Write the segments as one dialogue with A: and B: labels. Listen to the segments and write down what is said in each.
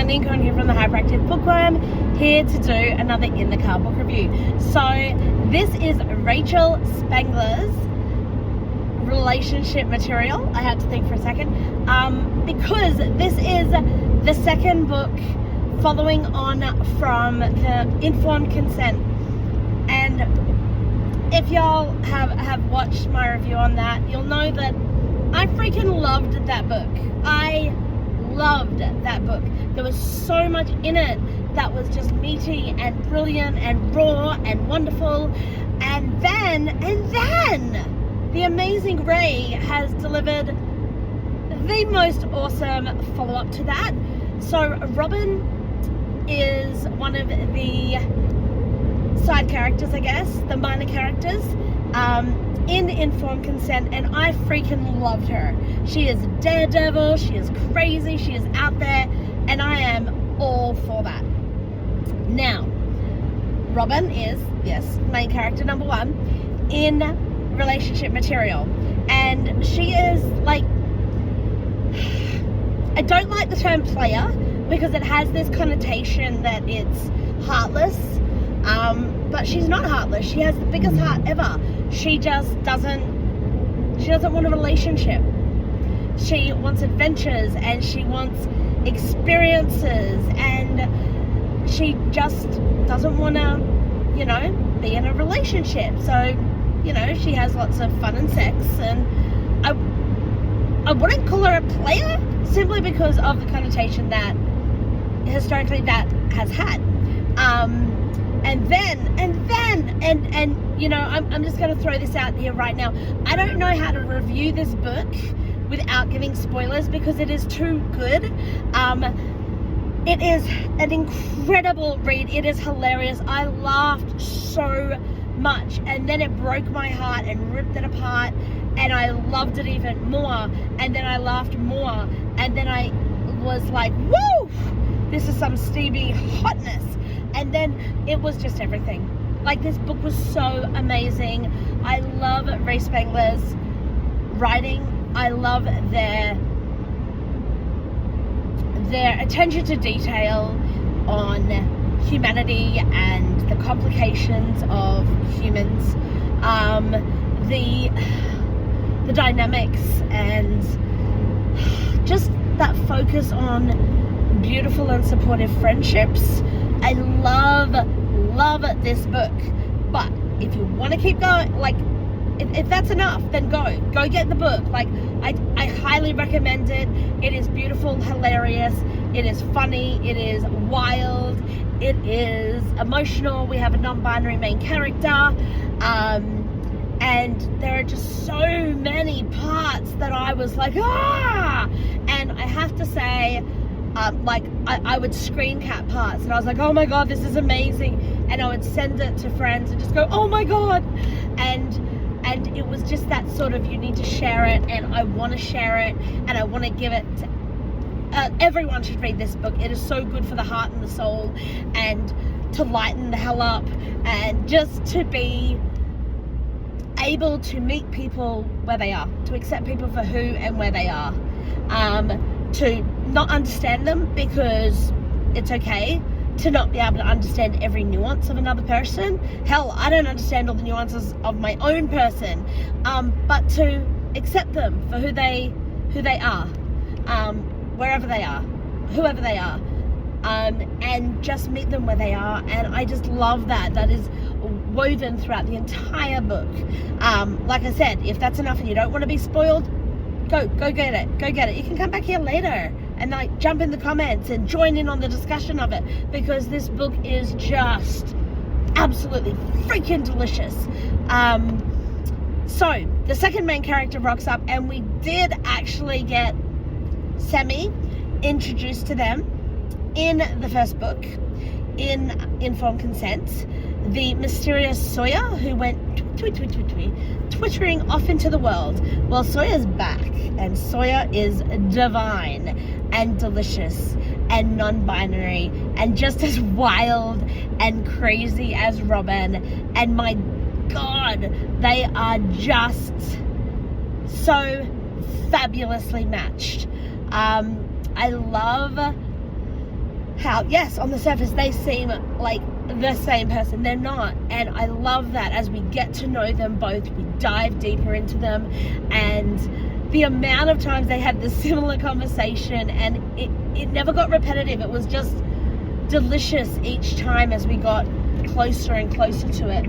A: Neen here from the Hyperactive Bookworm, here to do another In the Car book review. So this is Rachel Spangler's relationship material. I had to think for a second, because this is the second book following on from Informed Consent. And if y'all have watched my review on that, you'll know that I freaking loved that book. I loved that book. There was so much in it that was just meaty and brilliant and raw and wonderful. And then the amazing Ray has delivered the most awesome follow-up to that. So Robin is one of the side characters, I guess, the minor characters in Informed Consent, and I freaking loved her. She is a daredevil, she is crazy, she is out there, and I am all for that. Now, Robin is, yes, main character number one in relationship material, and she is like, I don't like the term player because it has this connotation that it's heartless, but she's not heartless. She has the biggest heart ever. She just doesn't want a relationship. She wants adventures and she wants experiences, and she just doesn't want to, be in a relationship. So, she has lots of fun and sex, and I wouldn't call her a player simply because of the connotation that historically that has had. I'm just going to throw this out here right now. I don't know how to review this book without giving spoilers because it is too good. It is an incredible read. It is hilarious. I laughed so much, and then it broke my heart and ripped it apart, and I loved it even more, and then I laughed more, and then I was like, woo, this is some Stevie hotness. And then it was just everything. Like, this book was so amazing. I love Ray Spangler's writing. I love their attention to detail on humanity and the complications of humans, the dynamics, and just that focus on beautiful and supportive friendships. I love this book. But if you want to keep going, like, if that's enough, then go get the book. Like, I highly recommend it. It is beautiful, hilarious, it is funny, it is wild, it is emotional. We have a non-binary main character, and there are just so many parts that I was like, and I have to say, I would screen cap parts, and I was like, oh my god, this is amazing, and I would send it to friends and just go, oh my god, and it was just that sort of, you need to share it, and I want to share it, and I want to give it to, everyone should read this book. It is so good for the heart and the soul, and to lighten the hell up, and just to be able to meet people where they are, to accept people for who and where they are, to not understand them, because it's okay to not be able to understand every nuance of another person. Hell, I don't understand all the nuances of my own person, but to accept them for who they are, wherever they are, whoever they are, and just meet them where they are. And I just love that is woven throughout the entire book. Like I said, if that's enough and you don't want to be spoiled, go get it. You can come back here later and like jump in the comments and join in on the discussion of it, because this book is just absolutely freaking delicious. So the second main character rocks up, and we did actually get Sammy introduced to them in the first book, in Informed Consent. The mysterious Sawyer who went twittering off into the world. Well, Sawyer's back, and Sawyer is divine and delicious and non-binary and just as wild and crazy as Robin. And my god, they are just so fabulously matched. I love how, yes, on the surface they seem like the same person. They're not. And I love that as we get to know them both, we dive deeper into them, and the amount of times they had this similar conversation, and it never got repetitive. It was just delicious each time as we got closer and closer to it.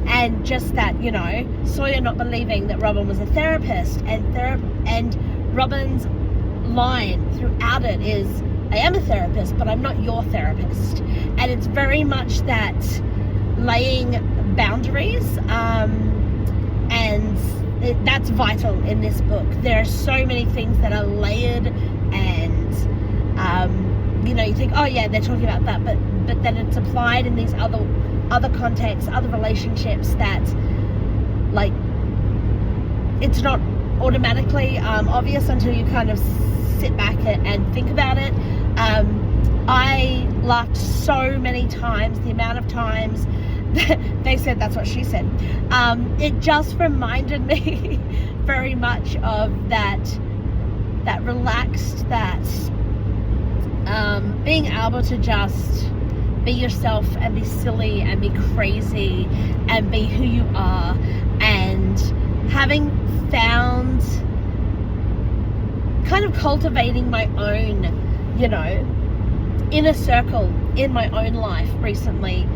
A: And just that, you know, Sawyer not believing that Robin was a therapist, and Robin's line throughout it is, I am a therapist, but I'm not your therapist. And it's very much that laying boundaries, and that's vital in this book. There are so many things that are layered, and you know, you think, oh yeah, they're talking about that, but then it's applied in these other contexts, other relationships, that like it's not automatically obvious until you kind of sit back and think about it. I laughed so many times, the amount of times they said that's what she said. It just reminded me very much of that relaxed, that being able to just be yourself and be silly and be crazy and be who you are, and having found, kind of cultivating my own, you know, inner circle in my own life recently,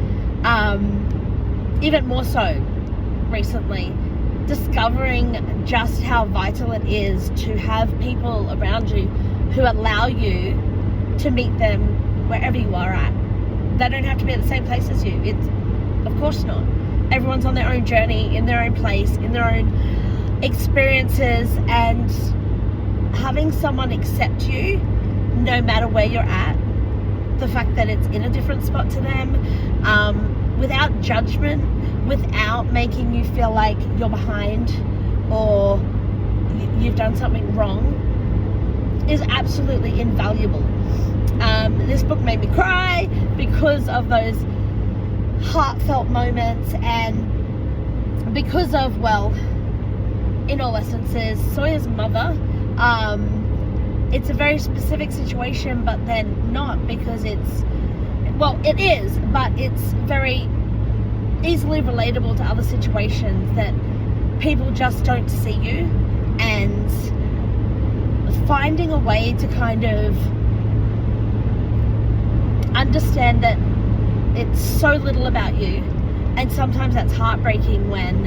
A: even more so recently, discovering just how vital it is to have people around you who allow you to meet them wherever you are at. They don't have to be at the same place as you. It's, of course not. Everyone's on their own journey, in their own place, in their own experiences, and having someone accept you no matter where you're at, the fact that it's in a different spot to them, without judgment, without making you feel like you're behind or you've done something wrong, is absolutely invaluable. This book made me cry because of those heartfelt moments, and because of, well, in all essences, Sawyer's mother. It's a very specific situation, but then not, because it's, well, it is, but it's very easily relatable to other situations that people just don't see you, and finding a way to kind of understand that it's so little about you. And sometimes that's heartbreaking when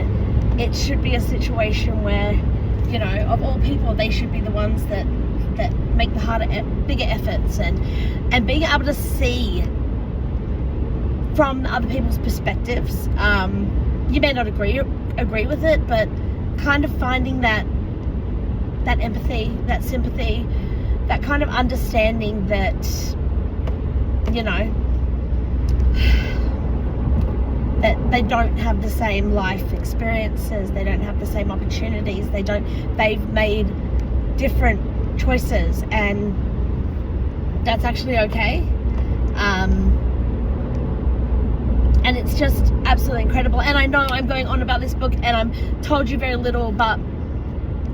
A: it should be a situation where, you know, of all people, they should be the ones that make the bigger efforts, and being able to see from other people's perspectives. You may not agree with it, but kind of finding that empathy, that sympathy, that kind of understanding that, you know, that they don't have the same life experiences, they don't have the same opportunities, they've made different choices, and that's actually okay. And it's just absolutely incredible. And I know I'm going on about this book and I'm told you very little, but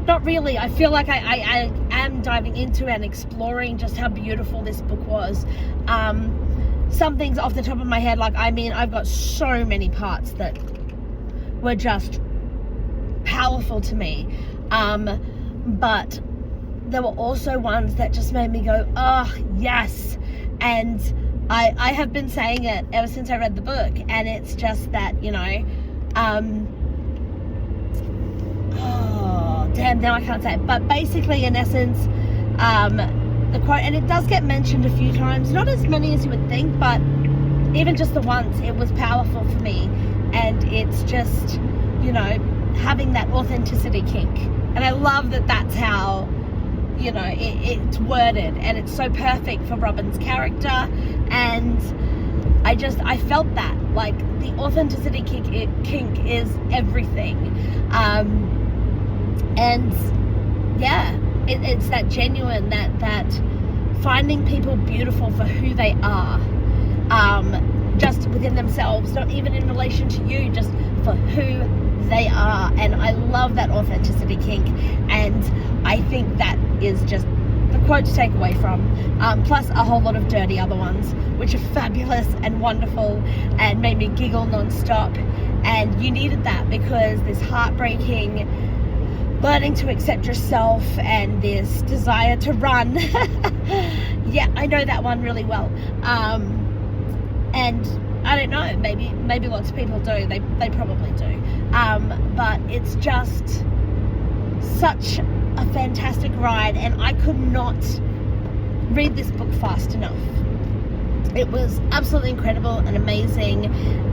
A: not really. I feel like I am diving into and exploring just how beautiful this book was. Some things off the top of my head, like, I mean, I've got so many parts that were just powerful to me. But there were also ones that just made me go, oh, yes. And I have been saying it ever since I read the book, and it's just that, you know, oh, damn, now I can't say it. But basically, in essence, the quote, and it does get mentioned a few times, not as many as you would think, but even just the once, it was powerful for me. And it's just, you know, having that authenticity kink. And I love that that's how, you know, it's worded, and it's so perfect for Robin's character. And I felt that, like, the authenticity kink is everything. And yeah, it's that genuine, that finding people beautiful for who they are, just within themselves, not even in relation to you, just for who they are. And I love that authenticity kink, and I think that is just the quote to take away from, plus a whole lot of dirty other ones, which are fabulous and wonderful and made me giggle non-stop. And you needed that because this heartbreaking learning to accept yourself and this desire to run. Yeah, I know that one really well. And I don't know, maybe lots of people do. They probably do. But it's just such a fantastic ride, and I could not read this book fast enough. It was absolutely incredible and amazing,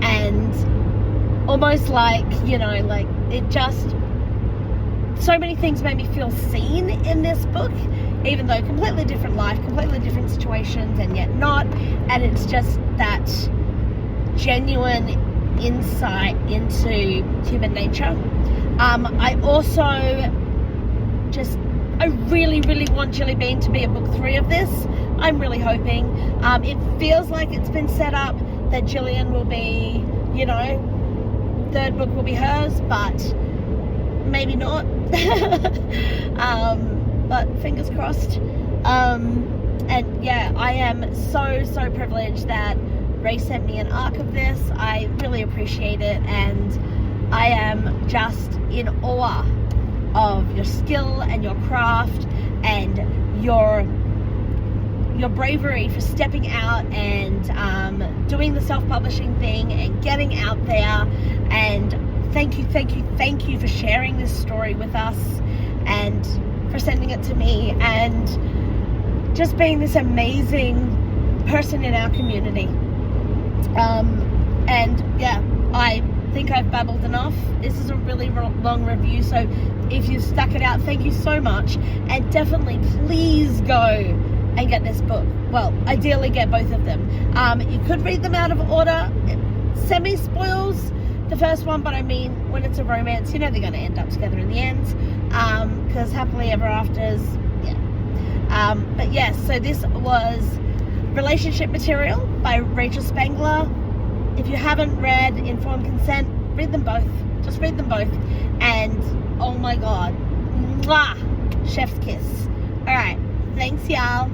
A: and almost like, you know, like it just, so many things made me feel seen in this book, even though completely different life, completely different situations, and yet not. And it's just that genuine insight into human nature. I also I really want Jilly Bean to be a book 3 of this. I'm really hoping. It feels like it's been set up that Gillian will be, you know, 3rd book will be hers, but maybe not. But fingers crossed. And yeah, I am so privileged that Ray sent me an arc of this. I really appreciate it, and I am just in awe of your skill and your craft and your bravery for stepping out and doing the self-publishing thing and getting out there. And thank you for sharing this story with us and for sending it to me and just being this amazing person in our community. And yeah, I think I've babbled enough. This is a really long review, so if you've stuck it out, thank you so much. And definitely please go and get this book. Well, ideally get both of them. You could read them out of order. It semi-spoils the first one, but I mean, when it's a romance, you know they're going to end up together in the end, because happily ever afters, yeah. But yes, so this was Relationship Material by Rachel Spangler. If you haven't read Informed Consent, read them both. Just read them both. And oh my god, mwah, chef's kiss. All right, thanks y'all.